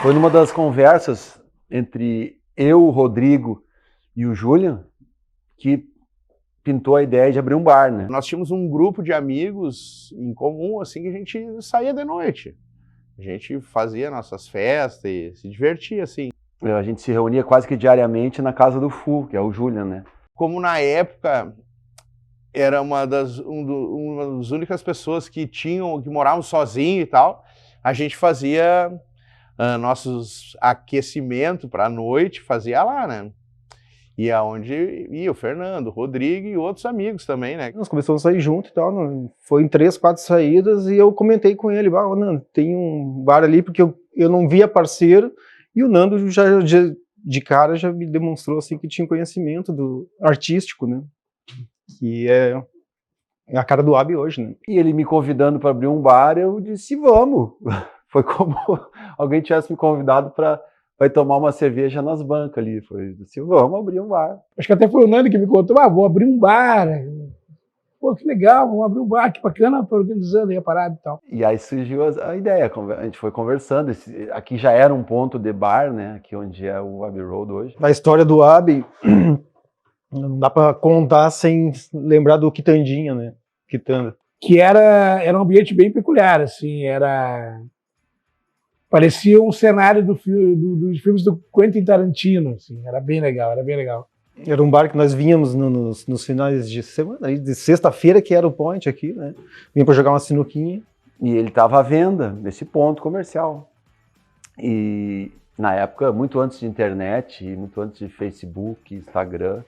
Foi numa das conversas entre eu, o Rodrigo e o Julian que pintou a ideia de abrir um bar, né? Nós tínhamos um grupo de amigos em comum, assim, que a gente saía de noite. A gente fazia nossas festas e se divertia, assim. A gente se reunia quase que diariamente na casa do Fu, que é o Julian, né? Como na época era uma das únicas pessoas que moravam sozinho e tal, a gente fazia nossos aquecimentos para a noite, fazia lá, né? E aonde ia o Fernando, o Rodrigo e outros amigos também, né? Nós começamos a sair junto e tal, foi em 3, 4 saídas e eu comentei com ele, Nando, tem um bar ali, porque eu não via parceiro e o Nando já de cara já me demonstrou assim que tinha conhecimento do artístico, né? Que é a cara do AB hoje, né? E ele me convidando para abrir um bar, eu disse, vamos. Foi como alguém tivesse me convidado para vai tomar uma cerveja nas bancas ali. Foi assim, vamos abrir um bar. Acho que até foi o Nando que me contou, vou abrir um bar. Pô, que legal, vamos abrir um bar, que bacana, tô organizando aí a parada e tal. E aí surgiu a ideia, a gente foi conversando, aqui já era um ponto de bar, né, aqui onde é o Abbey Road hoje. A história do Abbey, não dá para contar sem lembrar do Quitandinha, né, Quitanda. Que era um ambiente bem peculiar, assim, parecia um cenário dos filmes do Quentin Tarantino, assim, era bem legal, era bem legal. Era um bar que nós vínhamos nos finais de semana, de sexta-feira, que era o point aqui, né? Vinha para jogar uma sinuquinha. E ele estava à venda nesse ponto comercial. E na época, muito antes de internet, muito antes de Facebook, Instagram,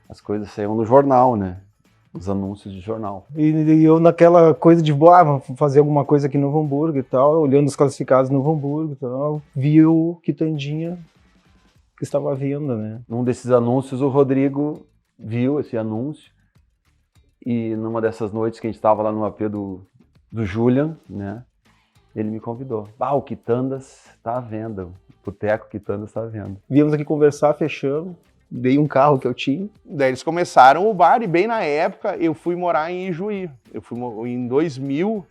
as coisas saíam no jornal, né? Os anúncios de jornal. E eu naquela coisa de, vamos fazer alguma coisa aqui no Novo Hamburgo e tal, olhando os classificados no Novo Hamburgo e tal, vi o Quitandinha que estava à venda, né? Num desses anúncios, o Rodrigo viu esse anúncio e numa dessas noites que a gente estava lá no AP do Julian, né? Ele me convidou. O Quitandas está à venda, o Boteco Quitandas está à venda. Viemos aqui conversar, fechamos. Dei um carro que eu tinha. Daí eles começaram o bar e bem na época eu fui morar em Ijuí. Eu fui em 2000,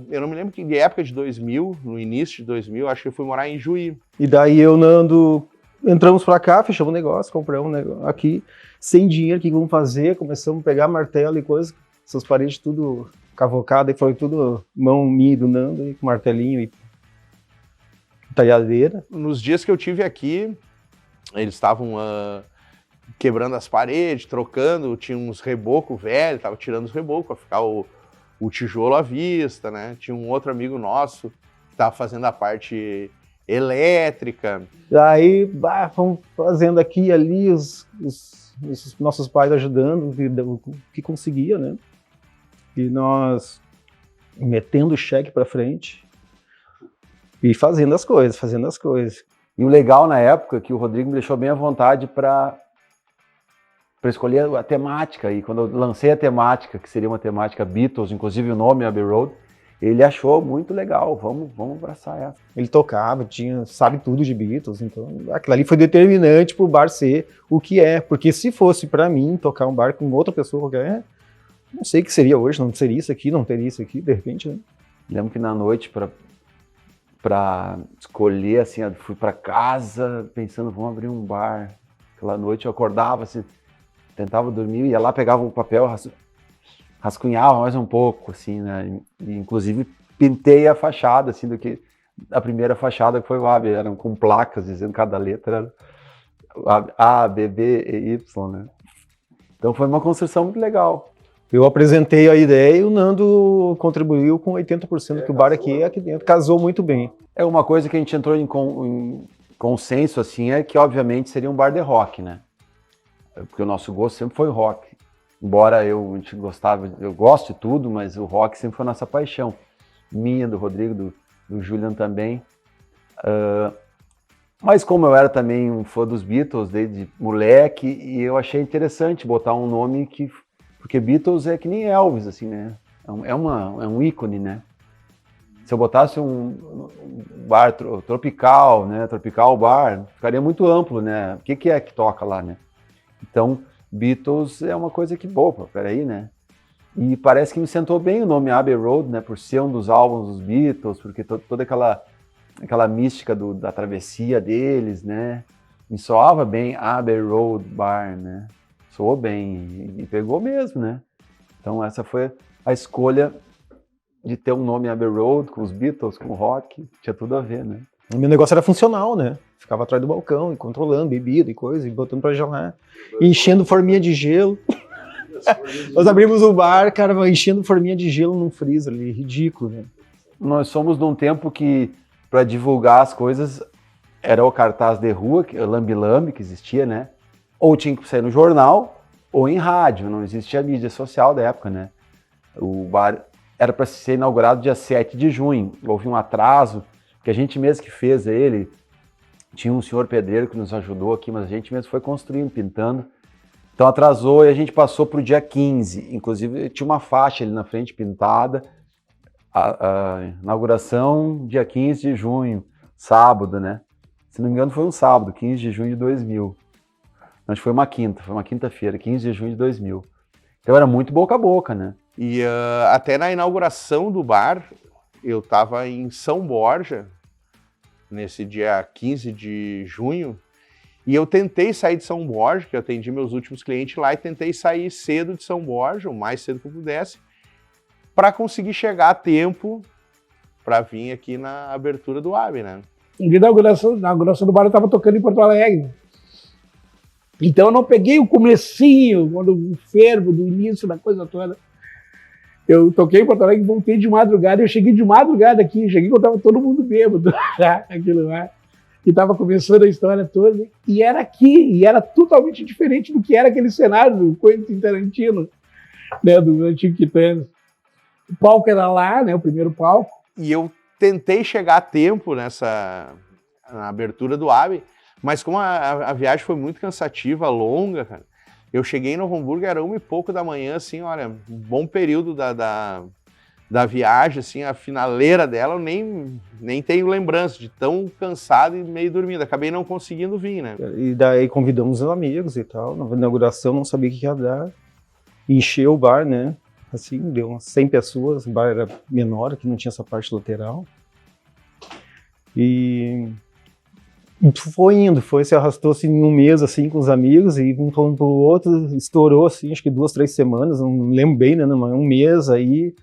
eu não me lembro que época de 2000, no início de 2000, acho que eu fui morar em Ijuí. E daí eu, Nando, entramos pra cá, fechamos o negócio, compramos um negócio aqui, sem dinheiro, o que vamos fazer? Começamos a pegar martelo e coisa, essas paredes tudo cavocadas, e foi tudo mão minha e do Nando, e com martelinho e talhadeira. Nos dias que eu tive aqui, eles estavam quebrando as paredes, trocando, tinha uns rebocos velhos, tava tirando os rebocos para ficar o tijolo à vista, né? Tinha um outro amigo nosso que tava fazendo a parte elétrica. Daí, fomos fazendo aqui e ali, os nossos pais ajudando, o que conseguia, né? E nós metendo o cheque para frente e fazendo as coisas. E o legal na época é que o Rodrigo me deixou bem à vontade para escolher a temática. E quando eu lancei a temática, que seria uma temática Beatles, inclusive o nome Abbey Road, ele achou muito legal, vamos abraçar essa. Ele tocava, sabe tudo de Beatles, então aquilo ali foi determinante para o bar ser o que é. Porque se fosse para mim tocar um bar com outra pessoa qualquer, não sei o que seria hoje, não seria isso aqui, não teria isso aqui, de repente, né? Lembro que na noite, para escolher, assim, eu fui para casa pensando, vamos abrir um bar. Aquela noite eu acordava, assim, tentava dormir, ia lá, pegava o papel, rascunhava mais um pouco, assim, né? E, inclusive, pintei a fachada, assim, a primeira fachada que foi o AB, eram com placas dizendo cada letra era A, B, B e Y, né? Então foi uma construção muito legal. Eu apresentei a ideia e o Nando contribuiu com 80% que o bar aqui dentro casou muito bem. É uma coisa que a gente entrou em consenso, assim, é que obviamente seria um bar de rock, né? Porque o nosso gosto sempre foi rock. Embora a gente eu gosto de tudo, mas o rock sempre foi a nossa paixão. Minha, do Rodrigo, do Julian também. Mas como eu era também um fã dos Beatles desde moleque, e eu achei interessante botar um nome porque Beatles é que nem Elvis, assim, né? É um ícone, né? Se eu botasse um bar tropical, né? Tropical bar, ficaria muito amplo, né? O que é que toca lá, né? Então, Beatles é uma coisa que, peraí, né? E parece que me sentou bem o nome Abbey Road, né? Por ser um dos álbuns dos Beatles, porque toda aquela aquela mística da travessia deles, né? Me soava bem Abbey Road Bar, né? Soou bem e pegou mesmo, né? Então essa foi a escolha de ter um nome Abbey Road, com os Beatles, com o rock, tinha tudo a ver, né? O meu negócio era funcional, né? Ficava atrás do balcão e controlando bebida e coisa, e botando pra gelar, e enchendo forminha de gelo. Nós abrimos o bar, cara, enchendo forminha de gelo num freezer ali, ridículo, né? Nós somos de um tempo que, para divulgar as coisas, era o cartaz de rua, o lambi-lambi que existia, né? Ou tinha que sair no jornal, ou em rádio, não existia mídia social da época, né? O bar era para ser inaugurado dia 7 de junho, houve um atraso, que a gente mesmo que fez ele, tinha um senhor pedreiro que nos ajudou aqui, mas a gente mesmo foi construindo, pintando, então atrasou e a gente passou para o dia 15, inclusive tinha uma faixa ali na frente pintada, a inauguração dia 15 de junho, sábado, né? Se não me engano foi um sábado, 15 de junho de 2000. Acho que foi uma quinta-feira, 15 de junho de 2000. Então era muito boca a boca, né? E até na inauguração do bar, eu estava em São Borja, nesse dia 15 de junho, e eu tentei sair de São Borja, que eu atendi meus últimos clientes lá, e tentei sair cedo de São Borja, o mais cedo que eu pudesse, para conseguir chegar a tempo para vir aqui na abertura do AB, né? No dia da inauguração do bar eu estava tocando em Porto Alegre. Então eu não peguei o comecinho, quando o fervo do início da coisa toda. Eu toquei em Porto Alegre, voltei de madrugada, eu cheguei de madrugada aqui, cheguei quando estava todo mundo bêbado, aquilo lá, e estava começando a história toda, e era aqui, e era totalmente diferente do que era aquele cenário do Quentin Tarantino, né, do antigo Titãs. O palco era lá, né, o primeiro palco. E eu tentei chegar a tempo na abertura do AB, mas como a viagem foi muito cansativa, longa, cara, eu cheguei em Novo Hamburgo, era 1 e pouco da manhã, assim, olha, um bom período da viagem, assim, a finaleira dela, eu nem tenho lembrança de tão cansado e meio dormindo, acabei não conseguindo vir, né? E daí convidamos os amigos e tal, na inauguração não sabia o que ia dar, encheu o bar, né? Assim, deu umas 100 pessoas, o bar era menor, que não tinha essa parte lateral. E se arrastou-se em um mês, assim, com os amigos, e um falando pro outro, estourou, assim, acho que 2, 3 semanas, não lembro bem, né, mas um mês, aí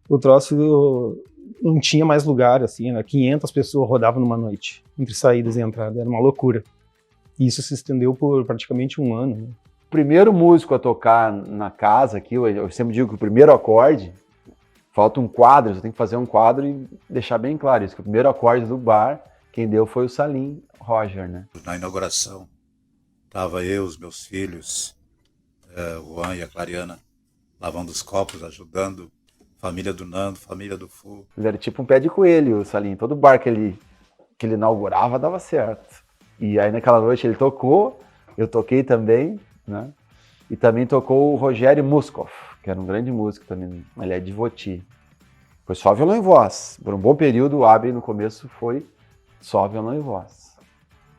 o troço não tinha mais lugar, assim, né, 500 pessoas rodavam numa noite, entre saídas e entrada, era uma loucura. E isso se estendeu por praticamente um ano, né. O primeiro músico a tocar na casa aqui, eu sempre digo que o primeiro acorde, falta um quadro, você tem que fazer um quadro e deixar bem claro isso, que o primeiro acorde do bar, quem deu foi o Salim Roger, né? Na inauguração, estava eu, os meus filhos, o Juan e a Clariana, lavando os copos, ajudando, família do Nando, família do Fu. Ele era tipo um pé de coelho, o Salim, todo bar que ele inaugurava dava certo. E aí naquela noite ele tocou, eu toquei também, né? E também tocou o Rogério Muskov, que era um grande músico também, ele é de Voti. Foi só violão e voz. Por um bom período o AB no começo foi só violão e voz.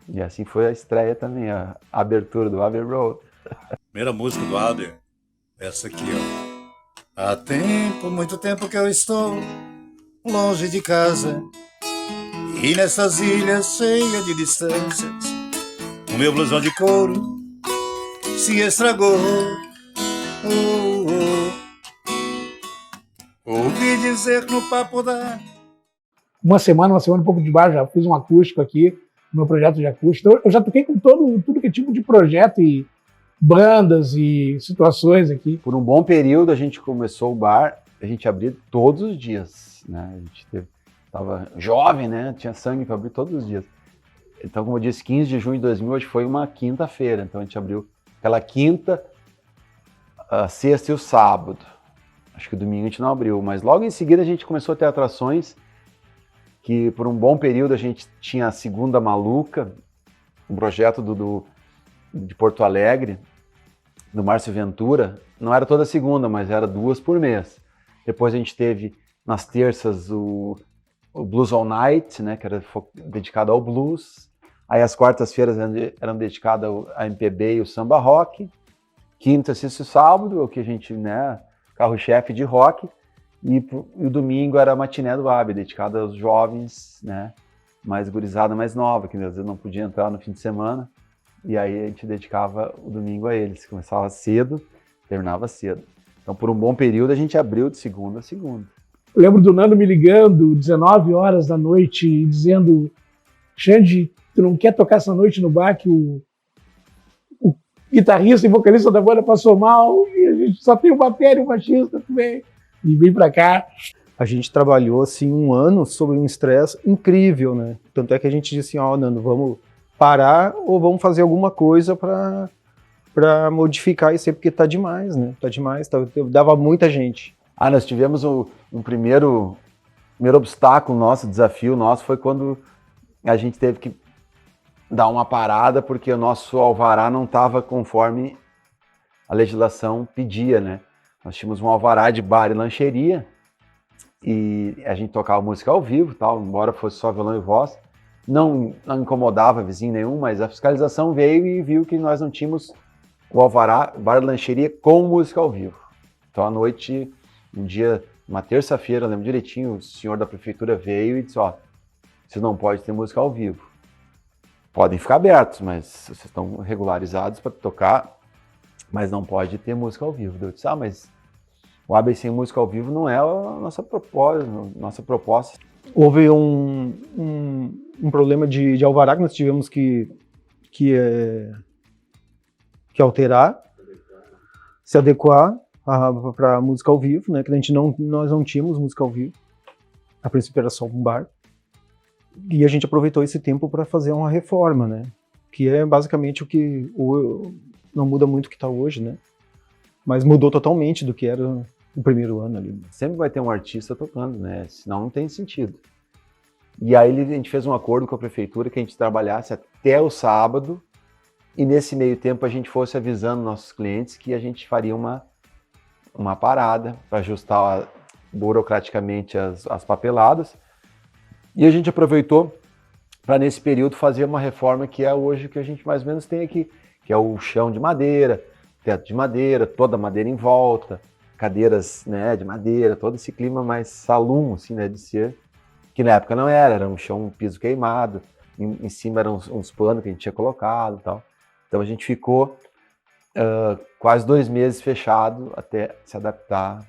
E assim foi a estreia também, a abertura do Abbey Road. Primeira música do Abbey, essa aqui, ó. Há tempo, muito tempo que eu estou longe de casa, e nessas ilhas cheias de distâncias, o meu blusão de couro se estragou. Ouvi dizer no papo da... Uma semana e pouco de bar, já fiz um acústico aqui, meu projeto de acústico. Então, eu já toquei com tudo que é tipo de projeto e bandas e situações aqui. Por um bom período a gente começou o bar, a gente abria todos os dias, né? A gente tava jovem, né? Tinha sangue para abrir todos os dias. Então, como eu disse, 15 de junho de 2000, hoje foi uma quinta-feira, então a gente abriu aquela quinta, a sexta e o sábado. Acho que o domingo a gente não abriu, mas logo em seguida a gente começou a ter atrações que por um bom período a gente tinha a Segunda Maluca, um projeto de Porto Alegre, do Márcio Ventura. Não era toda segunda, mas era 2 por mês. Depois a gente teve nas terças o Blues All Night, né, que era dedicado ao blues. Aí as quartas-feiras eram dedicadas a MPB e o samba rock. Quinta, sexta e sábado, o que a gente, né, carro-chefe de rock. E o domingo era a matiné do AB, dedicada aos jovens, né, mais gurizada, mais nova, que às vezes não podia entrar no fim de semana. E aí a gente dedicava o domingo a eles. Começava cedo, terminava cedo. Então, por um bom período, a gente abriu de segunda a segunda. Eu lembro do Nando me ligando 19 horas da noite e dizendo: Xande, tu não quer tocar essa noite no bar que o guitarrista e vocalista da banda passou mal e a gente só tem o bateria e o baixista também. E vem pra cá. A gente trabalhou assim um ano sobre um estresse incrível, né? Tanto é que a gente disse assim, Nando, vamos parar ou vamos fazer alguma coisa para modificar isso aí, porque tá demais, né? Tá demais, dava muita gente. Nós tivemos um primeiro obstáculo nosso, desafio nosso, foi quando a gente teve que dar uma parada, porque o nosso alvará não estava conforme a legislação pedia, né? Nós tínhamos um alvará de bar e lancheria, e a gente tocava música ao vivo, tal, embora fosse só violão e voz. Não incomodava vizinho nenhum, mas a fiscalização veio e viu que nós não tínhamos o alvará, bar e lancheria com música ao vivo. Então, à noite, um dia, uma terça-feira, eu lembro direitinho, o senhor da prefeitura veio e disse, vocês não podem ter música ao vivo. Podem ficar abertos, mas vocês estão regularizados para tocar, mas não pode ter música ao vivo. Eu disse, mas o AB sem música ao vivo não é a nossa proposta. Houve um problema de alvará que nós tivemos que alterar, se adequar para música ao vivo, né? Que nós não tínhamos música ao vivo. A princípio era só um bar. E a gente aproveitou esse tempo para fazer uma reforma, né? Que é basicamente o que não muda muito o que está hoje, né? Mas mudou totalmente do que era o primeiro ano ali. Sempre vai ter um artista tocando, né? Senão não tem sentido. E aí a gente fez um acordo com a prefeitura que a gente trabalhasse até o sábado e nesse meio tempo a gente fosse avisando nossos clientes que a gente faria uma parada para ajustar burocraticamente as papeladas. E a gente aproveitou para, nesse período, fazer uma reforma que é hoje o que a gente mais ou menos tem aqui, que é o chão de madeira, teto de madeira, toda a madeira em volta, cadeiras, né, de madeira, todo esse clima mais salum, assim, né, de ser, que na época não era um chão, um piso queimado, em cima eram uns panos que a gente tinha colocado e tal. Então a gente ficou quase 2 meses fechado até se adaptar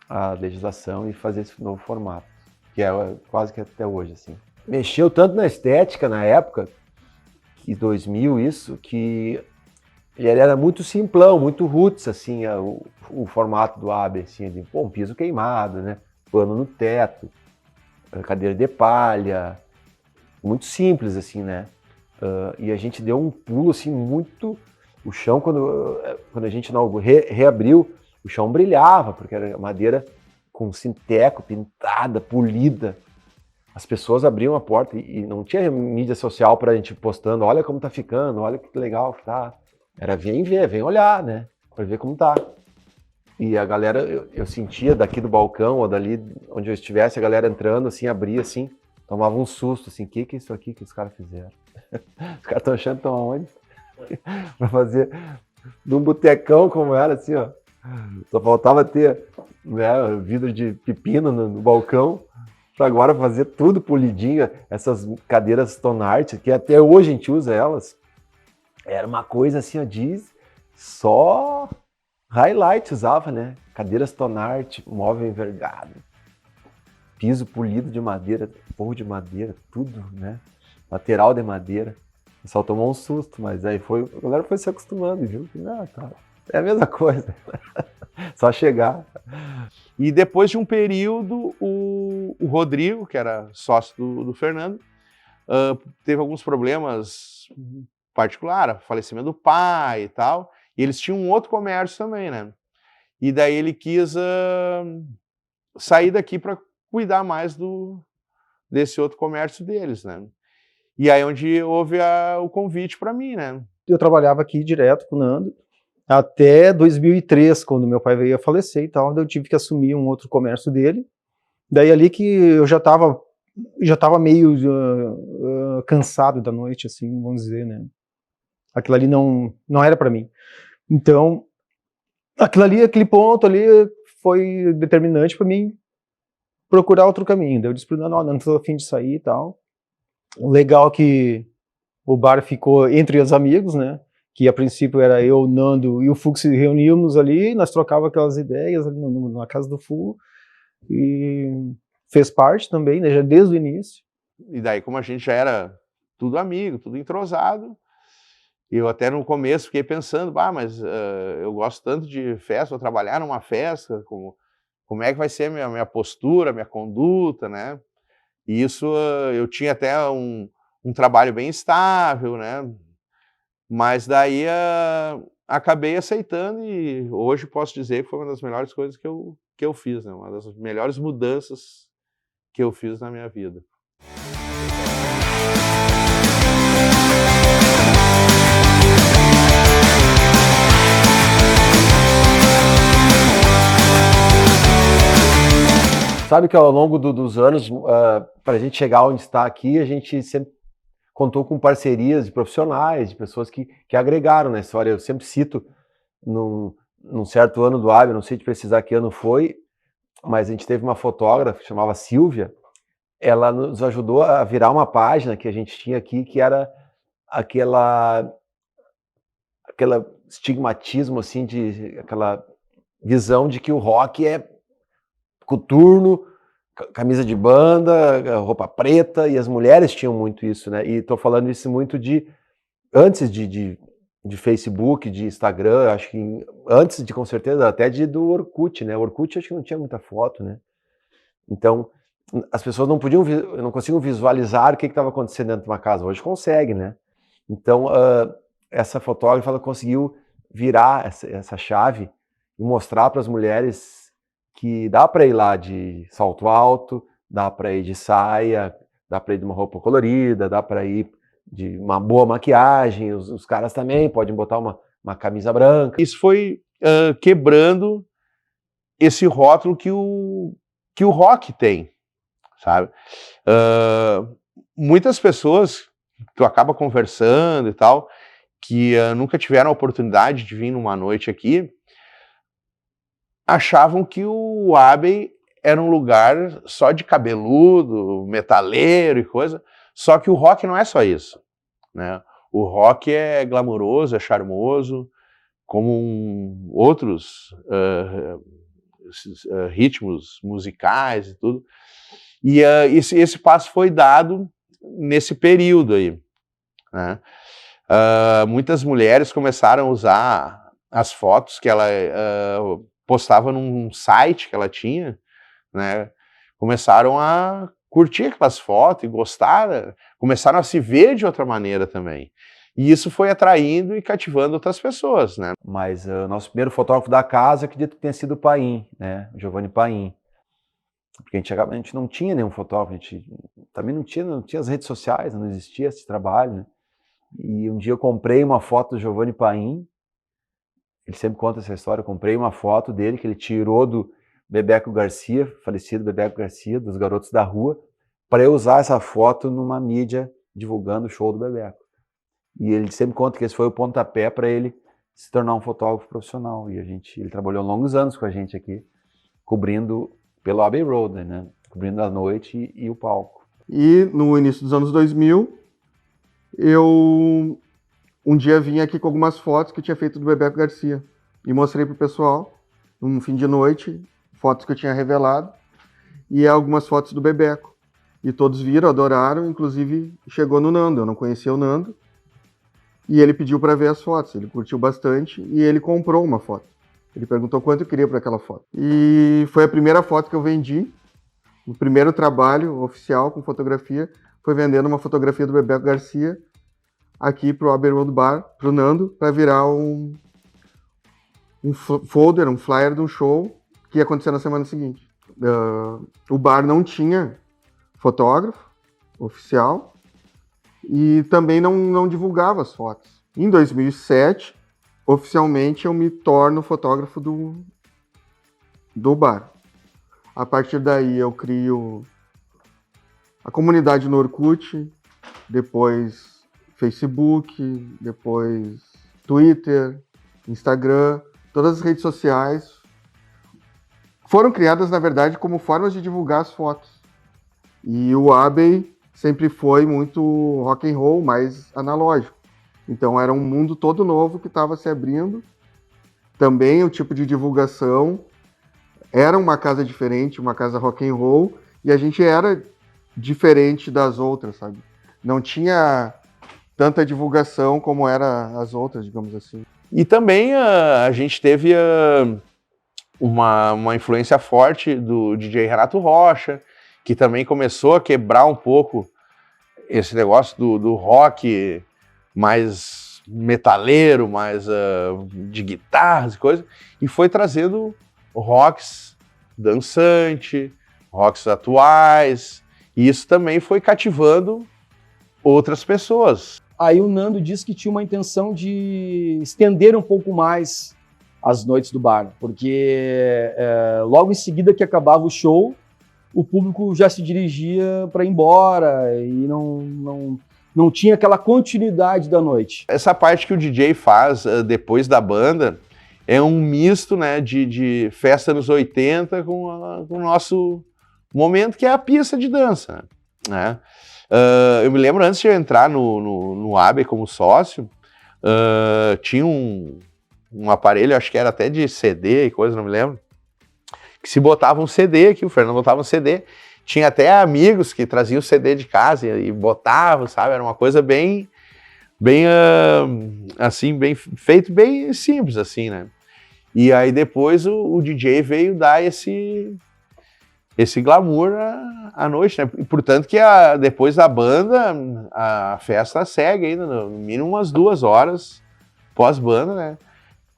à legislação e fazer esse novo formato, que é quase que até hoje, assim. Mexeu tanto na estética na época, que 2000 isso, que ele era muito simplão, muito roots, assim, o formato do AB, assim, de, um piso queimado, né, pano no teto, cadeira de palha, muito simples, assim, né, e a gente deu um pulo, assim, muito, o chão, quando a gente reabriu, o chão brilhava, porque era madeira com sinteco, pintada, polida. As pessoas abriam a porta e não tinha mídia social pra gente postando, olha como tá ficando, olha que legal que tá. Era vem ver, vem olhar, né, pra ver como tá. E a galera, eu sentia daqui do balcão ou dali onde eu estivesse, a galera entrando, assim, abria, assim, tomava um susto, assim, que é isso aqui que os caras fizeram? Os caras estão achando que estão aonde? Pra fazer num botecão como era, assim, ó. Só faltava ter, né, vidro de pepino no balcão, para agora fazer tudo polidinho. Essas cadeiras Tonart, que até hoje a gente usa elas, era uma coisa assim, ó, só highlight usava, né? Cadeiras Tonart, móvel envergado, piso polido de madeira, forro de madeira, tudo, né? Lateral de madeira. Só tomou um susto, mas aí a galera foi se acostumando, viu? Tá, é a mesma coisa. Só chegar. E depois de um período, o Rodrigo, que era sócio do Fernando, teve alguns problemas particulares, falecimento do pai e tal, e eles tinham um outro comércio também, né? E daí ele quis sair daqui para cuidar mais desse outro comércio deles, né? E aí onde houve o convite para mim, né? Eu trabalhava aqui direto com o Nando, até 2003, quando meu pai veio a falecer e tal, eu tive que assumir um outro comércio dele. Daí ali que eu já estava meio cansado da noite, assim, vamos dizer, né? Aquilo ali não era para mim. Então, aquele ponto ali foi determinante para mim procurar outro caminho. Daí eu disse para ele, não estou a fim de sair e tal. Legal que o bar ficou entre os amigos, né? Que a princípio era eu, o Nando e o Fux se reuníamos ali, nós trocávamos aquelas ideias ali na casa do Fu, e fez parte também, né? Já desde o início. E daí, como a gente já era tudo amigo, tudo entrosado, eu até no começo fiquei pensando, mas eu gosto tanto de festa, vou trabalhar numa festa, como é que vai ser a minha postura, a minha conduta, né? E isso, eu tinha até um trabalho bem estável, né? Mas daí acabei aceitando e hoje posso dizer que foi uma das melhores coisas que eu fiz, né? Uma das melhores mudanças que eu fiz na minha vida. Sabe que ao longo dos anos, para a gente chegar onde está aqui, a gente sempre contou com parcerias de profissionais, de pessoas que agregaram na história. Eu sempre cito, num certo ano do AB, não sei te precisar que ano foi, mas a gente teve uma fotógrafa que chamava Silvia, ela nos ajudou a virar uma página que a gente tinha aqui, que era aquela estigmatismo, assim, aquela visão de que o rock é coturno, camisa de banda, roupa preta, e as mulheres tinham muito isso, né? E tô falando isso muito antes de Facebook, de Instagram, acho que antes com certeza, até do Orkut, né? O Orkut acho que não tinha muita foto, né? Então, as pessoas não conseguiam visualizar o que estava acontecendo dentro de uma casa. Hoje consegue, né? Então, essa fotógrafa, ela conseguiu virar essa chave e mostrar para as mulheres que dá para ir lá de salto alto, dá para ir de saia, dá para ir de uma roupa colorida, dá para ir de uma boa maquiagem, os caras também podem botar uma camisa branca. Isso foi quebrando esse rótulo que o rock tem, sabe? Muitas pessoas que tu acaba conversando e tal, que nunca tiveram a oportunidade de vir numa noite aqui, achavam que o Abbey era um lugar só de cabeludo, metaleiro e coisa, só que o rock não é só isso, né? O rock é glamouroso, é charmoso, como outros ritmos musicais e tudo. E esse passo foi dado nesse período aí, né? Muitas mulheres começaram a usar as fotos que ela postava num site que ela tinha, né? Começaram a curtir aquelas fotos e gostar, começaram a se ver de outra maneira também. E isso foi atraindo e cativando outras pessoas, né? Mas o nosso primeiro fotógrafo da casa, eu acredito que tenha sido o Paim, né? O Giovanni Paim. Porque a gente não tinha nenhum fotógrafo, a gente também não tinha as redes sociais, não existia esse trabalho, né? E um dia eu comprei uma foto do Giovanni Paim, ele sempre conta essa história, eu comprei uma foto dele que ele tirou do Bebeco Garcia, falecido Bebeco Garcia, dos Garotos da Rua, para eu usar essa foto numa mídia divulgando o show do Bebeco. E ele sempre conta que esse foi o pontapé para ele se tornar um fotógrafo profissional. E ele trabalhou longos anos com a gente aqui, cobrindo pelo Abbey Road, né? Cobrindo a noite e o palco. E no início dos anos 2000, eu um dia vim aqui com algumas fotos que eu tinha feito do Bebeco Garcia e mostrei pro pessoal, num fim de noite, fotos que eu tinha revelado e algumas fotos do Bebeco. E todos viram, adoraram, inclusive chegou no Nando, eu não conhecia o Nando, e ele pediu para ver as fotos, ele curtiu bastante e ele comprou uma foto. Ele perguntou quanto eu queria por aquela foto. E foi a primeira foto que eu vendi, o primeiro trabalho oficial com fotografia, foi vendendo uma fotografia do Bebeco Garcia aqui pro Abbey Road Bar, pro Nando, para virar um folder, um flyer de um show que ia acontecer na semana seguinte. O bar não tinha fotógrafo oficial e também não divulgava as fotos. Em 2007, oficialmente eu me torno fotógrafo do bar. A partir daí eu crio a comunidade no Orkut, depois Facebook, depois Twitter, Instagram, todas as redes sociais foram criadas, na verdade, como formas de divulgar as fotos. E o Abbey sempre foi muito rock and roll, mais analógico. Então era um mundo todo novo que estava se abrindo. Também o tipo de divulgação era uma casa diferente, uma casa rock and roll, e a gente era diferente das outras, sabe? Não tinha tanta divulgação como era as outras, digamos assim. E também a gente teve uma influência forte do DJ Renato Rocha, que também começou a quebrar um pouco esse negócio do rock mais metaleiro, mais de guitarras e coisas, e foi trazendo rocks dançante, rocks atuais, e isso também foi cativando outras pessoas. Aí o Nando disse que tinha uma intenção de estender um pouco mais as noites do bar, porque logo em seguida que acabava o show, o público já se dirigia para ir embora e não tinha aquela continuidade da noite. Essa parte que o DJ faz depois da banda é um misto, né, de festa nos 80 com o nosso momento, que é a pista de dança, né? Eu me lembro, antes de eu entrar no AB como sócio, tinha um aparelho, acho que era até de CD e coisa, não me lembro, que se botava um CD aqui, o Fernando botava um CD, tinha até amigos que traziam o CD de casa e botavam, sabe? Era uma coisa bem assim, bem feito, bem simples, assim, né? E aí depois o DJ veio dar esse glamour à noite, né? E, portanto que depois da banda, a festa segue ainda, no mínimo umas 2 horas pós-banda, né?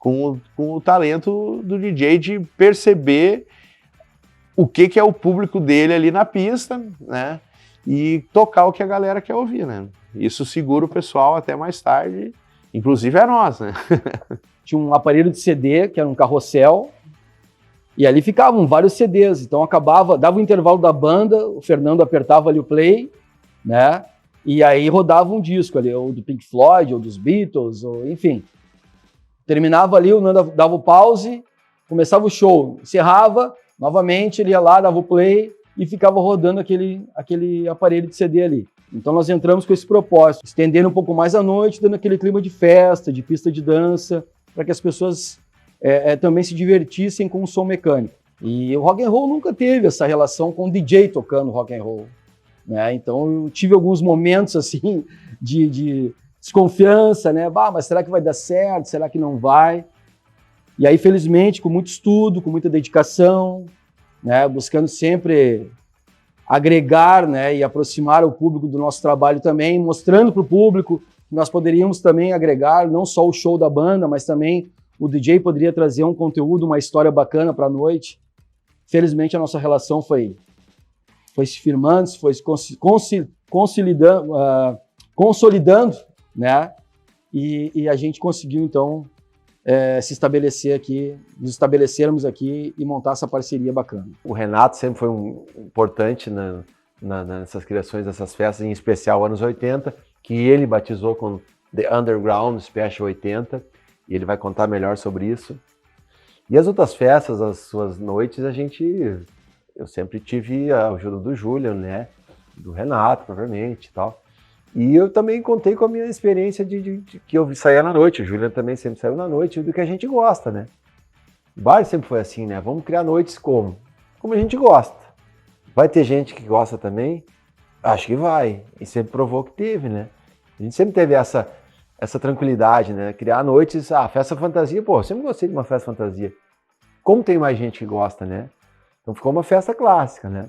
Com o talento do DJ de perceber o que é o público dele ali na pista, né? E tocar o que a galera quer ouvir, né? Isso segura o pessoal até mais tarde, inclusive a nós, né? Tinha um aparelho de CD, que era um carrossel, e ali ficavam vários CDs. Então dava o intervalo da banda, o Fernando apertava ali o play, né? E aí rodava um disco ali, ou do Pink Floyd, ou dos Beatles, ou enfim. Terminava ali, o Nando dava o pause, começava o show, encerrava, novamente ele ia lá, dava o play e ficava rodando aquele aparelho de CD ali. Então nós entramos com esse propósito, estendendo um pouco mais a noite, dando aquele clima de festa, de pista de dança, para que as pessoas também se divertissem com o som mecânico. E o rock and roll nunca teve essa relação com o DJ tocando rock and roll, né? Então eu tive alguns momentos assim de desconfiança, né? Mas será que vai dar certo? Será que não vai? E aí, felizmente, com muito estudo, com muita dedicação, né? Buscando sempre agregar, né? E aproximar o público do nosso trabalho também, mostrando para o público que nós poderíamos também agregar não só o show da banda, mas também o DJ poderia trazer um conteúdo, uma história bacana para a noite. Felizmente, a nossa relação foi se firmando, foi se consolidando, né? E a gente conseguiu, então, se estabelecer aqui, nos estabelecermos aqui e montar essa parceria bacana. O Renato sempre foi importante nessas criações dessas festas, em especial anos 80, que ele batizou com The Underground Special 80, e ele vai contar melhor sobre isso. E as outras festas, as suas noites, eu sempre tive a ajuda do Julian, né? Do Renato, provavelmente, e tal. E eu também contei com a minha experiência de que eu saía na noite. O Julian também sempre saiu na noite, do que a gente gosta, né? O bar sempre foi assim, né? Vamos criar noites como a gente gosta. Vai ter gente que gosta também? Acho que vai. E sempre provou que teve, né? A gente sempre teve essa tranquilidade, né? Criar noites, festa fantasia, eu sempre gostei de uma festa fantasia. Como tem mais gente que gosta, né? Então ficou uma festa clássica, né?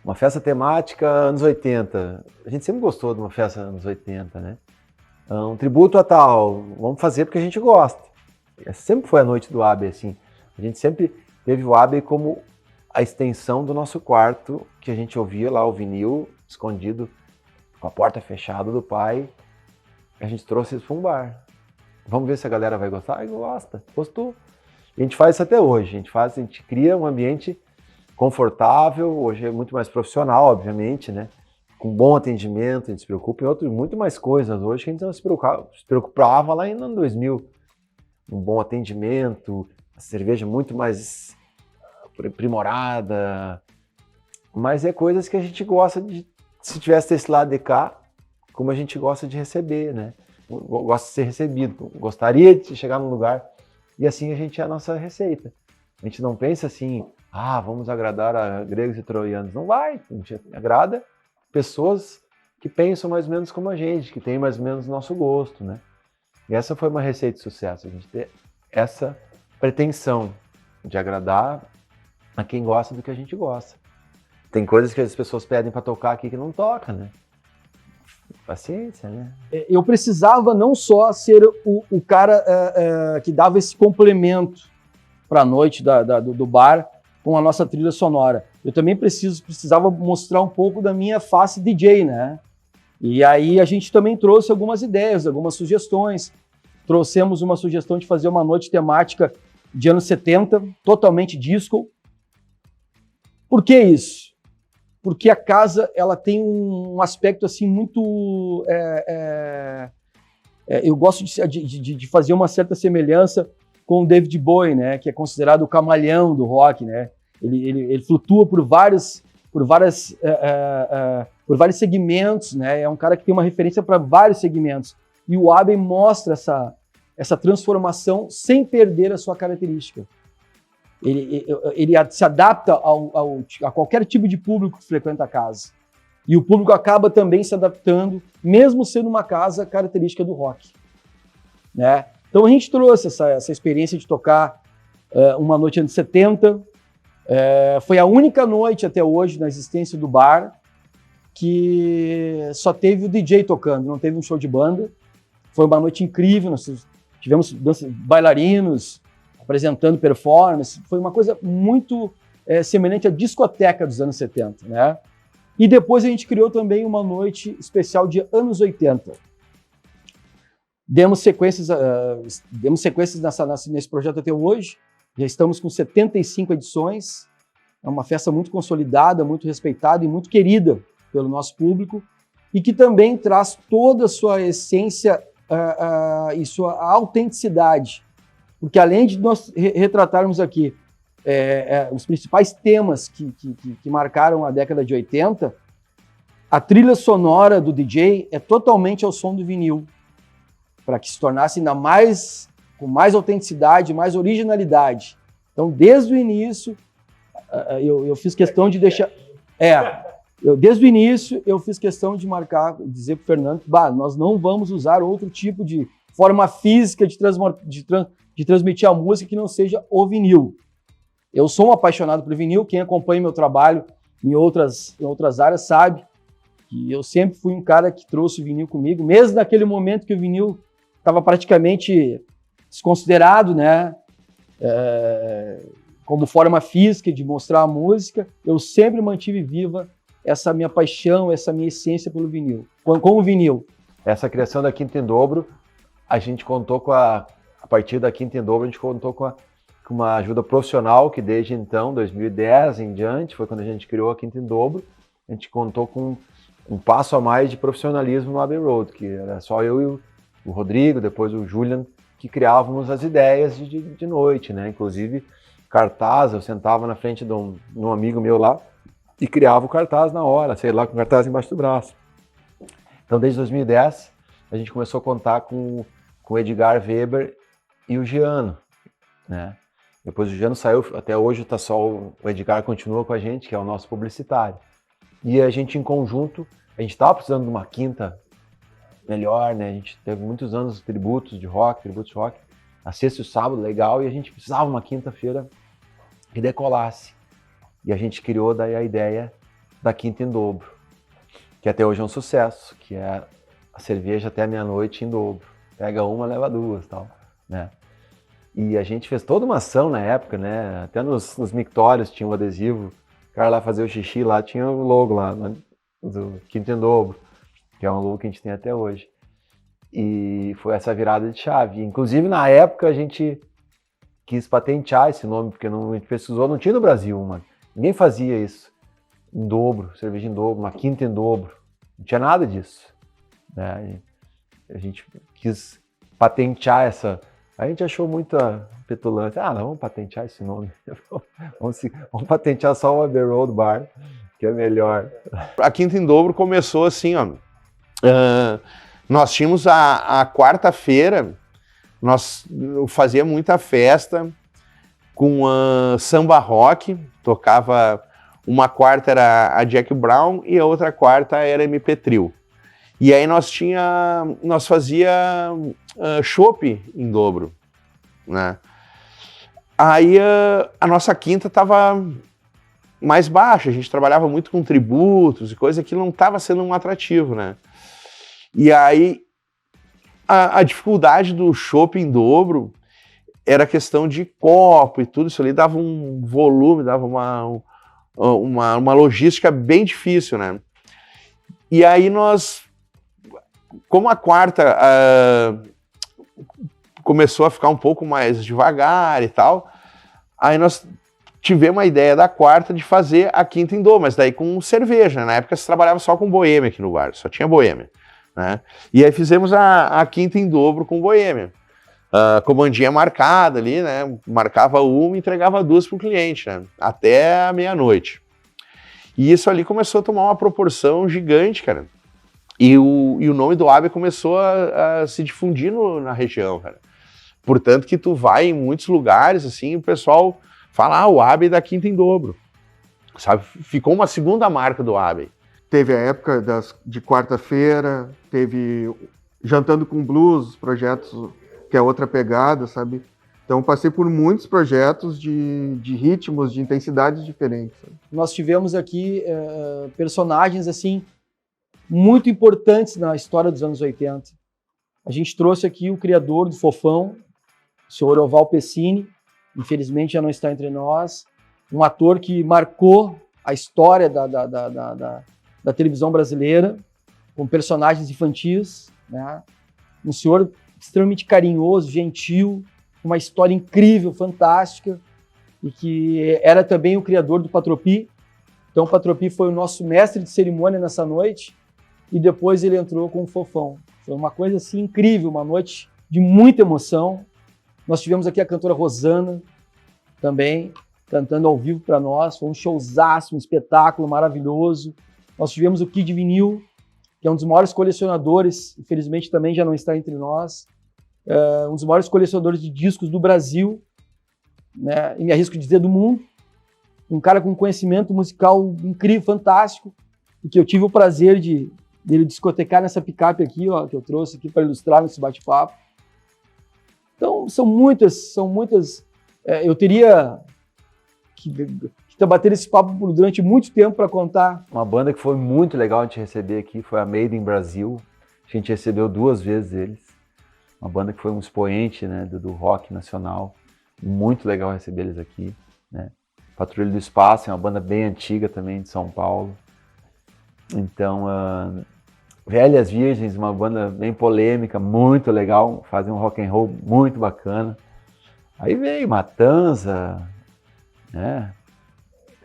Uma festa temática anos 80. A gente sempre gostou de uma festa anos 80, né? Um tributo a tal, vamos fazer porque a gente gosta. Sempre foi a noite do AB, assim. A gente sempre teve o AB como a extensão do nosso quarto, que a gente ouvia lá o vinil, escondido, com a porta fechada do pai. A gente trouxe isso para um bar. Vamos ver se a galera vai gostar? Gosta, gostou. E a gente faz isso até hoje. A gente cria um ambiente confortável, hoje é muito mais profissional, obviamente, né? Com bom atendimento, a gente se preocupa em muito mais coisas hoje que a gente não se preocupava lá em ano 2000. Um bom atendimento, a cerveja muito mais aprimorada, mas é coisas que a gente gosta de se tivesse desse lado de cá, como a gente gosta de receber, né? Gosta de ser recebido, gostaria de chegar num lugar, e assim a gente é a nossa receita. A gente não pensa assim, vamos agradar a gregos e troianos. Não vai, a gente agrada pessoas que pensam mais ou menos como a gente, que têm mais ou menos o nosso gosto, né? E essa foi uma receita de sucesso, a gente ter essa pretensão de agradar a quem gosta do que a gente gosta. Tem coisas que as pessoas pedem para tocar aqui que não toca, né? Paciência, né? Eu precisava não só ser o cara que dava esse complemento para a noite do bar com a nossa trilha sonora. Eu também precisava mostrar um pouco da minha face DJ, né? E aí a gente também trouxe algumas ideias, algumas sugestões. Trouxemos uma sugestão de fazer uma noite temática de anos 70, totalmente disco. Por que isso? Porque a casa ela tem um aspecto assim muito... eu gosto de fazer uma certa semelhança com o David Bowie, né, que é considerado o camaleão do rock, né? Ele flutua por vários segmentos, né? É um cara que tem uma referência para vários segmentos. E o Abbey mostra essa transformação sem perder a sua característica. Ele se adapta a qualquer tipo de público que frequenta a casa. E o público acaba também se adaptando, mesmo sendo uma casa característica do rock, né? Então a gente trouxe essa experiência de tocar uma noite anos 70. Foi a única noite até hoje na existência do bar que só teve o DJ tocando, não teve um show de banda. Foi uma noite incrível, nós tivemos bailarinos apresentando performance, foi uma coisa muito semelhante à discoteca dos anos 70, né? E depois a gente criou também uma noite especial de anos 80. Demos sequências nesse projeto até hoje, já estamos com 75 edições, é uma festa muito consolidada, muito respeitada e muito querida pelo nosso público, e que também traz toda a sua essência e sua autenticidade. Porque além de nós retratarmos aqui os principais temas que marcaram a década de 80, a trilha sonora do DJ é totalmente ao som do vinil, para que se tornasse ainda mais, com mais autenticidade, mais originalidade. Então, desde o início, eu fiz questão de deixar... desde o início, eu fiz questão de marcar, dizer para o Fernando que nós não vamos usar outro tipo de forma física de transmitir a música que não seja o vinil. Eu sou um apaixonado por vinil, quem acompanha meu trabalho em outras áreas sabe que eu sempre fui um cara que trouxe o vinil comigo, mesmo naquele momento que o vinil estava praticamente desconsiderado, né? Como forma física de mostrar a música, eu sempre mantive viva essa minha paixão, essa minha essência pelo vinil, com o vinil. Essa criação da Quinta em Dobro, a gente contou a partir da Quinta em Dobro, a gente contou com uma ajuda profissional, que desde então, 2010 em diante, foi quando a gente criou a Quinta em Dobro, a gente contou com um passo a mais de profissionalismo no Abbey Road, que era só eu e o Rodrigo, depois o Julian, que criávamos as ideias de noite, né? Inclusive, cartaz, eu sentava na frente de um amigo meu lá e criava o cartaz na hora, sei lá, com o cartaz embaixo do braço. Então, desde 2010, a gente começou a contar com o Edgar Weber e o Giano, né? Depois o Giano saiu, até hoje tá só o Edgar continua com a gente, que é o nosso publicitário. E a gente, em conjunto, a gente estava precisando de uma quinta melhor, né? A gente teve muitos anos de tributos de rock, a sexta e o sábado, legal, e a gente precisava de uma quinta-feira que decolasse. E a gente criou daí a ideia da Quinta em Dobro, que até hoje é um sucesso, que é a cerveja até meia-noite em dobro. Pega uma, leva duas, tal, né? E a gente fez toda uma ação na época, né? Até nos mictórios tinha um adesivo, o cara lá fazia o xixi, lá tinha o logo lá, né? Do Quinta em Dobro, que é um logo que a gente tem até hoje. E foi essa virada de chave. Inclusive, na época, a gente quis patentear esse nome, porque a gente pesquisou, não tinha no Brasil, mano. Ninguém fazia isso. Em dobro, cerveja em dobro, uma quinta em dobro. Não tinha nada disso, né? A gente quis patentear essa... A gente achou muita petulância. Não, vamos patentear esse nome. vamos patentear só o Abbey Road Bar. que é melhor. A Quinta em Dobro começou assim, ó. Nós tínhamos a quarta-feira, nós fazia muita festa com samba rock, tocava, uma quarta era a Jack Brown e a outra quarta era MP Trio. E aí nós fazia chopp em dobro, né? Aí a nossa quinta estava mais baixa, a gente trabalhava muito com tributos e coisa que não estava sendo um atrativo, né? E aí a dificuldade do chopp em dobro era questão de copo e tudo, isso ali dava um volume, dava uma logística bem difícil, né? E aí como a quarta começou a ficar um pouco mais devagar e tal, aí nós tivemos a ideia da quarta de fazer a Quinta em Dobro, mas daí com cerveja. Na época se trabalhava só com boêmia aqui no bar, só tinha boêmia, né? E aí fizemos a Quinta em Dobro com boêmia. Comandinha marcada ali, né? Marcava uma e entregava duas para o cliente, né? Até a meia-noite. E isso ali começou a tomar uma proporção gigante, cara. E o nome do AB começou a se difundir na região, cara. Portanto que tu vai em muitos lugares, assim, o pessoal fala, o AB da Quinta em Dobro. Sabe? Ficou uma segunda marca do AB. Teve a época de quarta-feira, teve Jantando com Blues, projetos que é outra pegada, sabe? Então passei por muitos projetos de ritmos, de intensidades diferentes. Sabe? Nós tivemos aqui personagens assim muito importantes na história dos anos 80. A gente trouxe aqui o criador do Fofão, o senhor Oval Pessini, infelizmente já não está entre nós, um ator que marcou a história da televisão brasileira, com personagens infantis, né? Um senhor extremamente carinhoso, gentil, uma história incrível, fantástica, e que era também o criador do Patropi. Então o Patropi foi o nosso mestre de cerimônia nessa noite, e depois ele entrou com o Fofão. Foi uma coisa assim incrível, uma noite de muita emoção. Nós tivemos aqui a cantora Rosana, também, cantando ao vivo para nós. Foi um showzaço, um espetáculo maravilhoso. Nós tivemos o Kid Vinil, que é um dos maiores colecionadores, infelizmente também já não está entre nós, um dos maiores colecionadores de discos do Brasil, né, e me arrisco a dizer do mundo. Um cara com conhecimento musical incrível, fantástico, e que eu tive o prazer dele discotecar nessa picape aqui, ó, que eu trouxe aqui para ilustrar nesse bate-papo. Então, são muitas, eu teria que bater esse papo durante muito tempo para contar. Uma banda que foi muito legal a gente receber aqui foi a Made in Brasil. A gente recebeu 2 vezes eles. Uma banda que foi um expoente, né, do rock nacional. Muito legal receber eles aqui, né? Patrulha do Espaço é uma banda bem antiga também, de São Paulo. Então, Velhas Virgens, uma banda bem polêmica, muito legal, fazem um rock and roll muito bacana. Aí veio Matanza, né?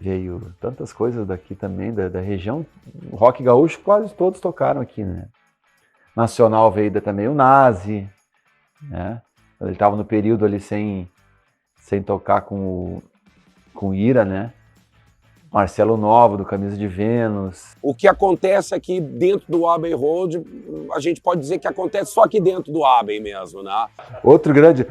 Veio tantas coisas daqui também, da região. O rock gaúcho quase todos tocaram aqui, né? Nacional veio também o Nazi, né? Ele estava no período ali sem tocar com o Ira, né? Marcelo Novo, do Camisa de Vênus. O que acontece aqui dentro do Abbey Road, a gente pode dizer que acontece só aqui dentro do Abbey mesmo, né?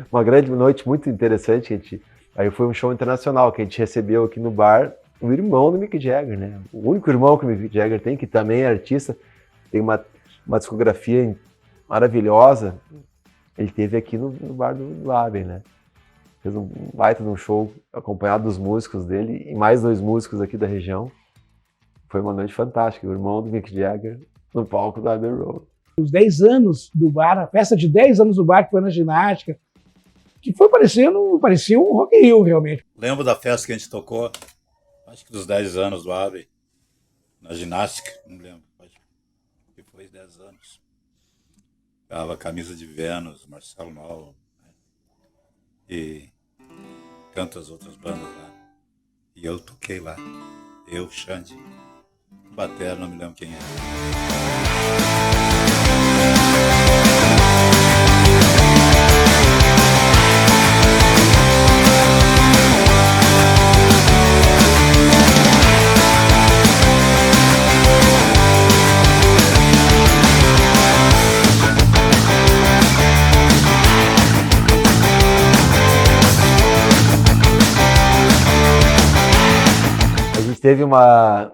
Uma grande noite muito interessante, aí foi um show internacional que a gente recebeu aqui no bar o irmão do Mick Jagger, né? O único irmão que o Mick Jagger tem, que também é artista, tem uma discografia maravilhosa. Ele esteve aqui no bar do Abbey, né? Fez um baita de um show acompanhado dos músicos dele e mais 2 músicos aqui da região. Foi uma noite fantástica. O irmão do Mick Jagger no palco do Abbey Road. Os 10 anos do bar, a festa de 10 anos do bar que foi na ginástica, que foi parecia um Rock in Rio, realmente. Lembro da festa que a gente tocou, acho que dos 10 anos do Abbey, na ginástica, não lembro, acho que foi 10 anos. Tava Camisa de Vênus, Marcelo Novo, né? E tantas outras bandas lá. E eu toquei lá, eu, Xande, batera, não me lembro quem era. teve uma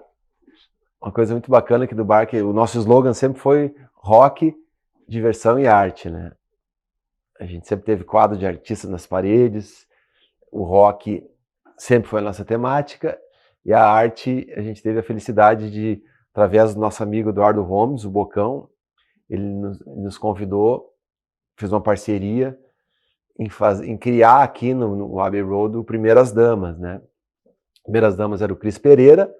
coisa muito bacana aqui do bar, que o nosso slogan sempre foi rock, diversão e arte, né? A gente sempre teve quadro de artistas nas paredes, o rock sempre foi a nossa temática, e a arte, a gente teve a felicidade de, através do nosso amigo Eduardo Holmes, o Bocão, ele nos convidou, fez uma parceria em criar aqui no Abbey Road o Primeiras Damas, né? Primeiras Damas era o Cris Pereira,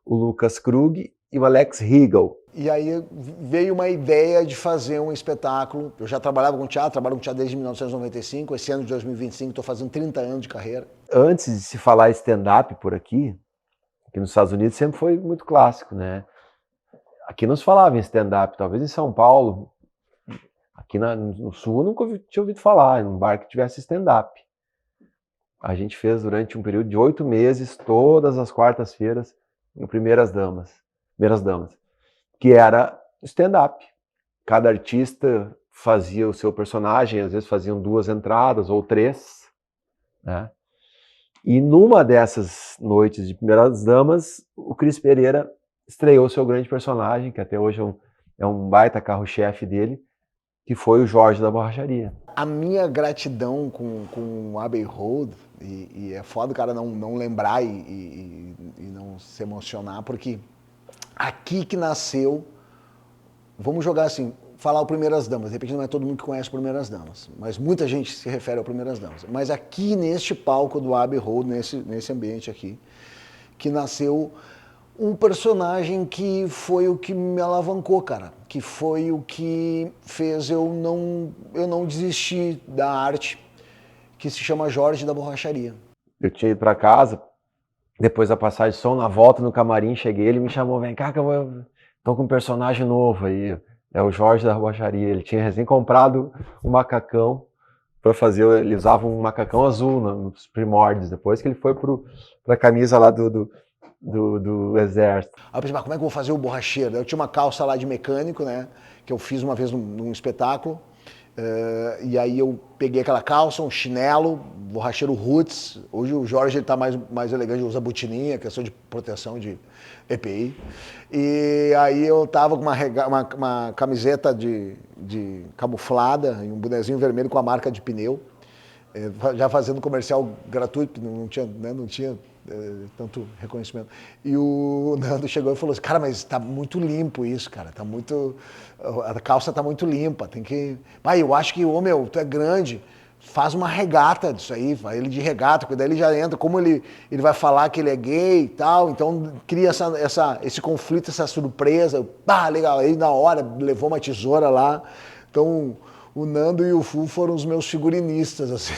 o Lucas Krug e o Alex Riegel. E aí veio uma ideia de fazer um espetáculo. Eu já trabalho com teatro desde 1995, esse ano de 2025 estou fazendo 30 anos de carreira. Antes de se falar stand-up por aqui nos Estados Unidos sempre foi muito clássico, né? Aqui não se falava em stand-up, talvez em São Paulo, aqui no Sul eu nunca tinha ouvido falar em um bar que tivesse stand-up. A gente fez durante um período de 8 meses, todas as quartas-feiras, no Primeiras Damas, que era stand-up. Cada artista fazia o seu personagem, às vezes faziam 2 entradas ou 3, né? E numa dessas noites de Primeiras Damas, o Cris Pereira estreou seu grande personagem, que até hoje é um baita carro-chefe dele, que foi o Jorge da Borracharia. A minha gratidão com o Abbey Road, e é foda o cara não lembrar e não se emocionar, porque aqui que nasceu, vamos jogar assim, falar o Primeiras Damas, de repente não é todo mundo que conhece o Primeiras Damas, mas muita gente se refere ao Primeiras Damas. Mas aqui neste palco do Abbey Road, nesse ambiente aqui, que nasceu um personagem que foi o que me alavancou, cara, que foi o que fez eu não desistir da arte, que se chama Jorge da Borracharia. Eu tinha ido para casa, depois da passagem de som, na volta no camarim, cheguei, ele me chamou, vem cá que eu tô com um personagem novo aí, é o Jorge da Borracharia. Ele tinha recém comprado um macacão para fazer, ele usava um macacão azul nos primórdios, depois que ele foi pra camisa lá do exército. Aí eu pensei, mas como é que eu vou fazer o borracheiro? Eu tinha uma calça lá de mecânico, né, que eu fiz uma vez num espetáculo, e aí eu peguei aquela calça, um chinelo, borracheiro roots. Hoje o Jorge ele tá mais elegante, usa botininha, questão de proteção de EPI. E aí eu tava com uma camiseta de camuflada e um bonezinho vermelho com a marca de pneu, já fazendo comercial gratuito, não tinha tanto reconhecimento. E o Nando chegou e falou assim, cara, mas tá muito limpo isso, cara, a calça tá muito limpa, tem que... Pai, eu acho que, meu, tu é grande, faz uma regata disso aí, vai ele de regata, porque daí ele já entra, como ele vai falar que ele é gay e tal, então cria esse conflito, essa surpresa, legal, aí na hora levou uma tesoura lá, então o Nando e o Fu foram os meus figurinistas, assim,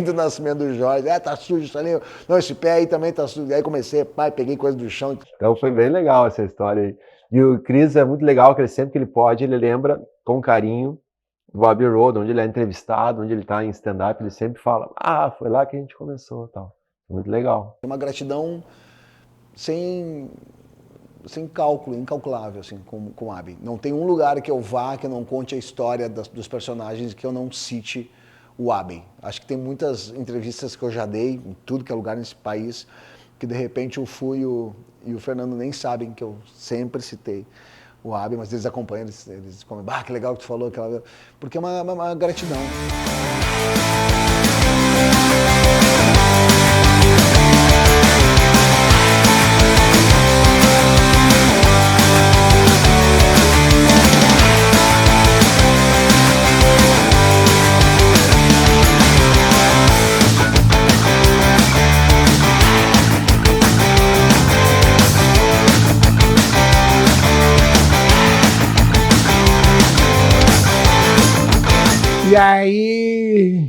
do nascimento do Jorge. Tá sujo isso ali. Não, esse pé aí também tá sujo. Aí comecei, peguei coisa do chão. Então foi bem legal essa história aí. E o Cris é muito legal, que sempre que ele pode, ele lembra com carinho do Abbey Road, onde ele é entrevistado, onde ele tá em stand-up, ele sempre fala, foi lá que a gente começou, tal. Muito legal. Uma gratidão sem cálculo, incalculável, assim, com o Abbey. Não tem um lugar que eu vá que eu não conte a história dos personagens e que eu não cite o Abbey. Acho que tem muitas entrevistas que eu já dei, em tudo que é lugar nesse país, que de repente o Fu e o Fernando nem sabem que eu sempre citei o Abbey, mas eles acompanham, eles comem, que legal que tu falou, porque é uma gratidão.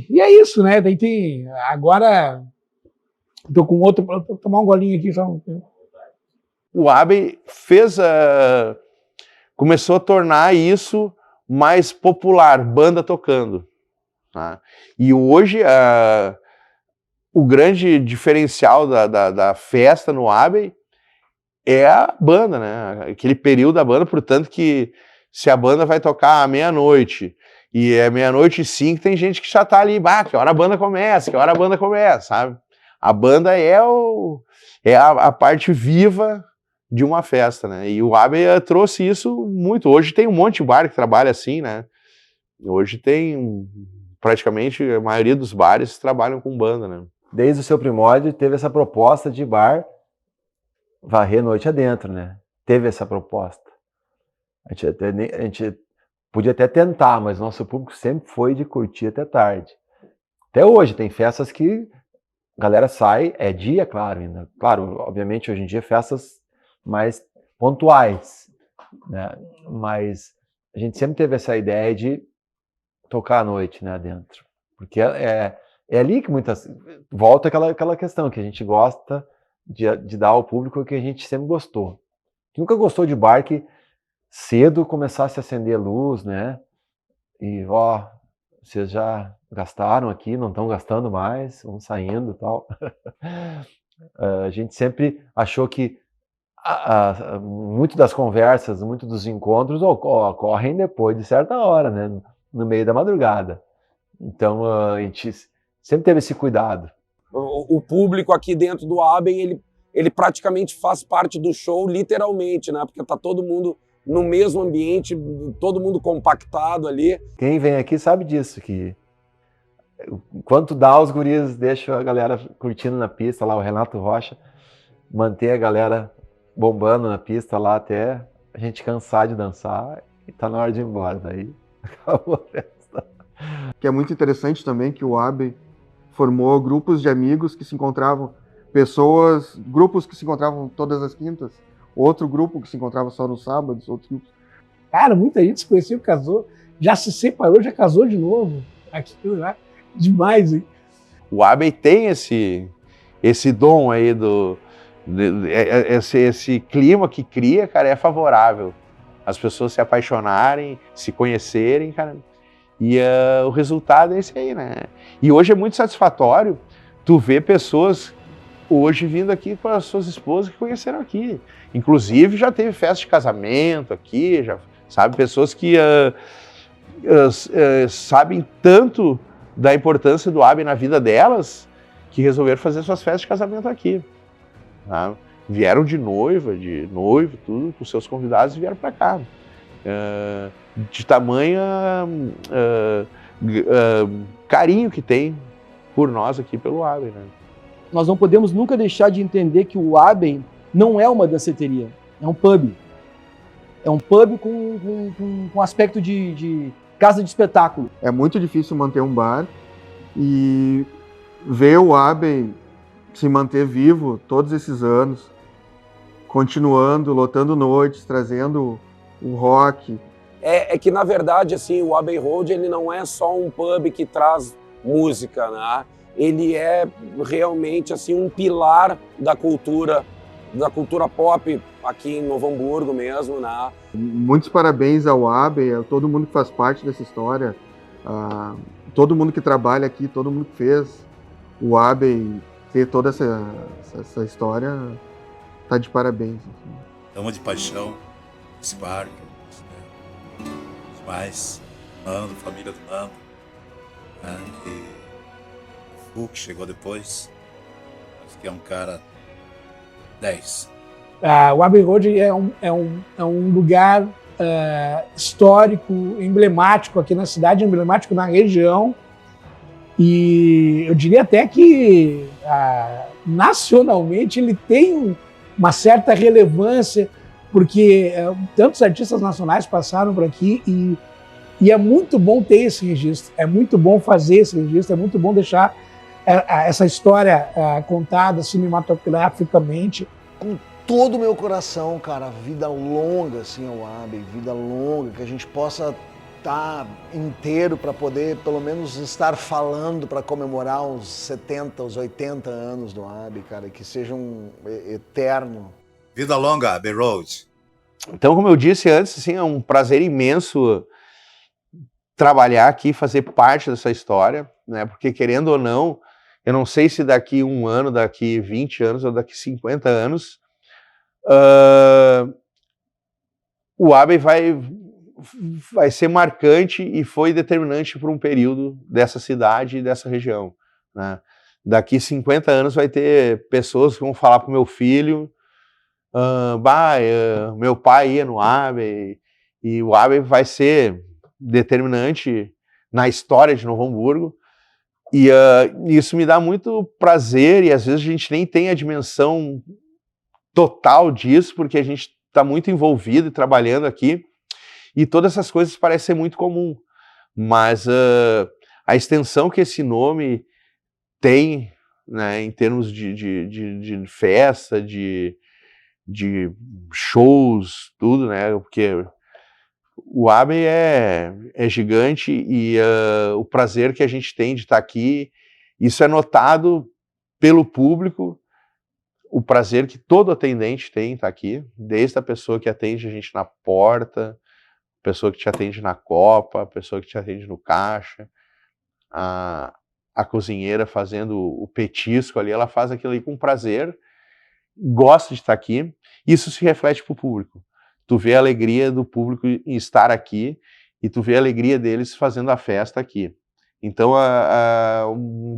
E é isso, né? Agora, tô com outro, vou tomar um golinho aqui só. O Abbey começou a tornar isso mais popular, banda tocando. Tá? E hoje o grande diferencial da festa no Abbey é a banda, né? Aquele período da banda, portanto que se a banda vai tocar à meia-noite, e é 00:05, tem gente que já tá ali, que hora a banda começa, sabe? A banda é a parte viva de uma festa, né? E o Abbey trouxe isso muito. Hoje tem um monte de bar que trabalha assim, né? Hoje tem praticamente a maioria dos bares trabalham com banda, né? Desde o seu primórdio teve essa proposta de bar varrer noite adentro, né? Teve essa proposta. A gente podia até tentar, mas nosso público sempre foi de curtir até tarde. Até hoje tem festas que a galera sai, é dia, claro, ainda. Claro, obviamente hoje em dia festas mais pontuais, né? Mas a gente sempre teve essa ideia de tocar à noite, né, dentro. Porque é ali que volta aquela questão que a gente gosta de dar ao público o que a gente sempre gostou. Nunca gostou de bar que cedo começasse a acender luz, né? E, ó, vocês já gastaram aqui, não estão gastando mais, vão saindo e tal. A gente sempre achou que muito das conversas, muito dos encontros ocorrem depois de certa hora, né? No meio da madrugada. Então, a gente sempre teve esse cuidado. O público aqui dentro do Abbey, ele praticamente faz parte do show, literalmente, né? Porque tá todo mundo no mesmo ambiente, todo mundo compactado ali. Quem vem aqui sabe disso, que enquanto dá, os guris deixam a galera curtindo na pista lá, o Renato Rocha mantém a galera bombando na pista lá até a gente cansar de dançar e tá na hora de ir embora, daí acabou a festa. Que é muito interessante também que o Abbey formou grupos de amigos que se encontravam, grupos que se encontravam todas as quintas, outro grupo que se encontrava só nos sábados, outros grupos. Cara, muita gente se conheceu, casou, já se separou, já casou de novo. Aquilo lá, demais, hein? O Abbey tem esse dom aí esse clima que cria, cara, é favorável. As pessoas se apaixonarem, se conhecerem, cara. E o resultado é esse aí, né? E hoje é muito satisfatório tu ver pessoas hoje vindo aqui com as suas esposas que conheceram aqui. Inclusive já teve festa de casamento aqui, já sabe, pessoas que sabem tanto da importância do Abbey na vida delas que resolveram fazer suas festas de casamento aqui. Tá? Vieram de noivo, tudo, com seus convidados e vieram para cá. De tamanha carinho que tem por nós aqui pelo Abbey, né? Nós não podemos nunca deixar de entender que o Abbey não é uma danceteria, é um pub. É um pub com aspecto de casa de espetáculo. É muito difícil manter um bar e ver o Abbey se manter vivo todos esses anos, continuando, lotando noites, trazendo o rock. É que, na verdade, assim, o Abbey Road, ele não é só um pub que traz música, né? Ele é realmente, assim, um pilar da cultura pop aqui em Novo Hamburgo mesmo, né? Muitos parabéns ao Abbey, a todo mundo que faz parte dessa história, todo mundo que trabalha aqui, todo mundo que fez o Abbey ter toda essa história, tá de parabéns. Ama de paixão, esse bar, demais, Nando, família do Nando, né? E o Fu, que chegou depois, acho que é um cara 10. O Abbey Road é um lugar histórico, emblemático aqui na cidade, emblemático na região. E eu diria até que nacionalmente ele tem uma certa relevância, porque tantos artistas nacionais passaram por aqui e é muito bom ter esse registro, é muito bom fazer esse registro, é muito bom deixar essa história contada cinematograficamente. Com todo o meu coração, cara, vida longa assim ao Abbey, vida longa, que a gente possa estar inteiro para poder pelo menos estar falando para comemorar os 70, os 80 anos do Abbey, cara, que seja um eterno. Vida longa, Abbey Road. Então, como eu disse antes, assim, é um prazer imenso trabalhar aqui, fazer parte dessa história, né? Porque, querendo ou não, eu não sei se daqui 1 ano, daqui 20 anos ou daqui 50 anos, o Abbey vai ser marcante e foi determinante por um período dessa cidade e dessa região, né? daqui 50 anos vai ter pessoas que vão falar pro meu filho, meu pai ia no Abbey, e o Abbey vai ser determinante na história de Novo Hamburgo, e isso me dá muito prazer, e às vezes a gente nem tem a dimensão total disso, porque a gente está muito envolvido e trabalhando aqui, e todas essas coisas parecem ser muito comum, mas a extensão que esse nome tem, né, em termos de festa, de shows, tudo, né, porque o Abbey é gigante e o prazer que a gente tem de estar aqui, isso é notado pelo público, o prazer que todo atendente tem em estar aqui, desde a pessoa que atende a gente na porta, a pessoa que te atende na copa, a pessoa que te atende no caixa, a cozinheira fazendo o petisco ali, ela faz aquilo ali com prazer, gosta de estar aqui, isso se reflete para o público. Tu vê a alegria do público em estar aqui e tu vê a alegria deles fazendo a festa aqui. Então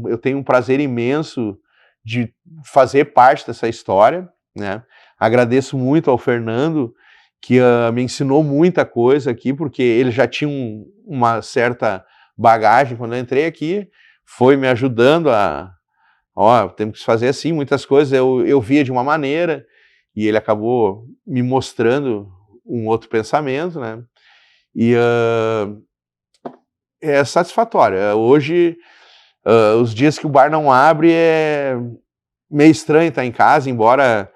eu tenho um prazer imenso de fazer parte dessa história, né? Agradeço muito ao Fernando, que me ensinou muita coisa aqui, porque ele já tinha uma certa bagagem quando eu entrei aqui, foi me ajudando temos que fazer assim, muitas coisas eu via de uma maneira, e ele acabou me mostrando um outro pensamento, né? E é satisfatório. Hoje, os dias que o bar não abre, é meio estranho estar em casa, embora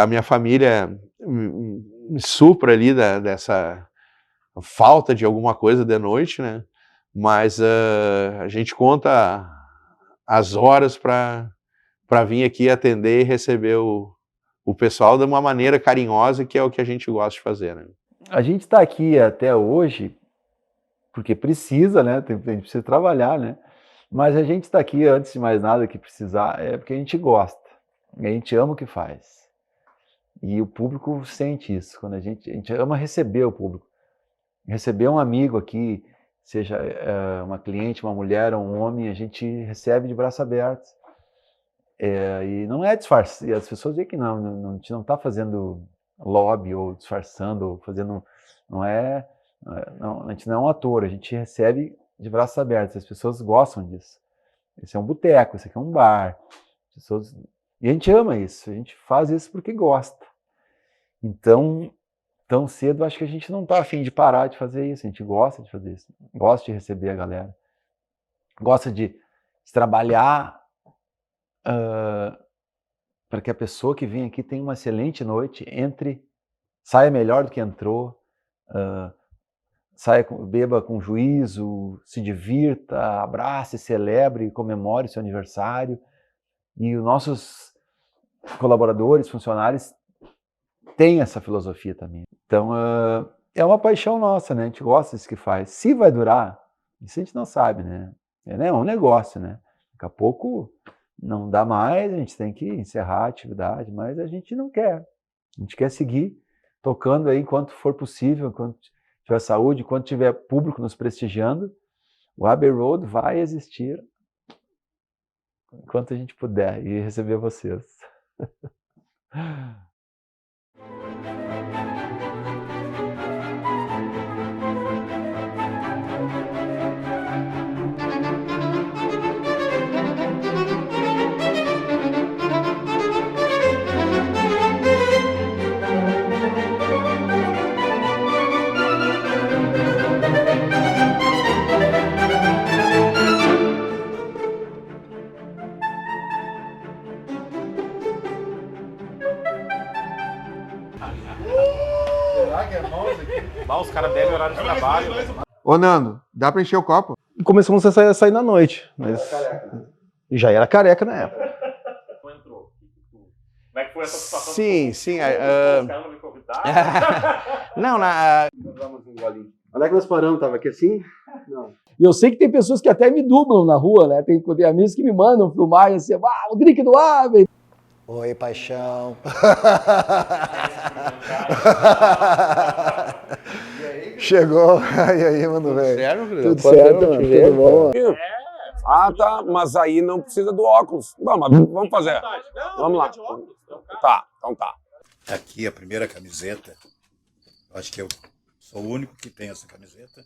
a minha família me supra ali dessa falta de alguma coisa de noite, né? Mas a gente conta as horas para vir aqui atender e receber o pessoal de uma maneira carinhosa, que é o que a gente gosta de fazer, né? A gente está aqui até hoje porque precisa, né? A gente precisa trabalhar, né? Mas a gente está aqui, antes de mais nada que precisar, é porque a gente gosta, a gente ama o que faz. E o público sente isso, quando a gente ama receber o público. Receber um amigo aqui, seja uma cliente, uma mulher ou um homem, a gente recebe de braços abertos. E não é disfarce, as pessoas dizem que a gente não está fazendo lobby ou disfarçando, ou fazendo, a gente não é um ator, a gente recebe de braços abertos, as pessoas gostam disso. Esse é um boteco, esse aqui é um bar, e a gente ama isso, a gente faz isso porque gosta. Então, tão cedo, acho que a gente não está a fim de parar de fazer isso, a gente gosta de fazer isso, gosta de receber a galera, gosta de trabalhar para que a pessoa que vem aqui tenha uma excelente noite, saia melhor do que entrou, beba com juízo, se divirta, abrace, celebre, comemore seu aniversário. E os nossos colaboradores, funcionários, têm essa filosofia também. Então, é uma paixão nossa, né? A gente gosta disso que faz. Se vai durar, isso a gente não sabe, né? É um negócio, né? Daqui a pouco não dá mais, a gente tem que encerrar a atividade, mas a gente não quer. A gente quer seguir tocando aí enquanto for possível, enquanto tiver saúde, enquanto tiver público nos prestigiando. O Abbey Road vai existir enquanto a gente puder e receber vocês. Os caras bebem horário de trabalho. Ô, Nando, dá pra encher o copo? Começamos a sair na noite, mas já era careca na época. Como é que foi essa situação? Sim. Os caras não me convidaram? Não, Onde é que nós paramos? Tava aqui assim? Não. E eu sei que tem pessoas que até me dublam na rua, né? Tem amigos que me mandam filmar e assim, o drink do Abbey. Oi, paixão. Chegou. E aí, mano, velho? Sério, Tudo certo, mano? Tudo bom? Ah, tá, mas aí não precisa do óculos. Bom, mas vamos fazer. Vamos lá. Tá, então tá. Aqui a primeira camiseta. Acho que eu sou o único que tem essa camiseta.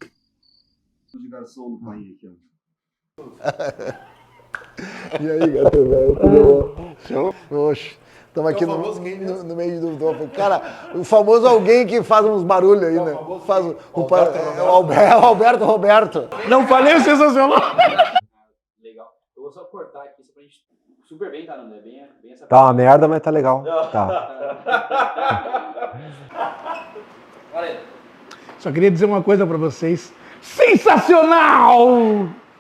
E aí, gato velho? Tudo bom? Oxe, estamos aqui no meio do... Cara, o famoso alguém que faz uns barulhos aí, né? Faz o Alberto Roberto. Não falei o sensacional. Legal. Eu vou só cortar aqui, só pra gente... Super bem, tá, Nando? Bem essa... Tá uma merda, mas tá legal. Tá. Só queria dizer uma coisa pra vocês. Sensacional!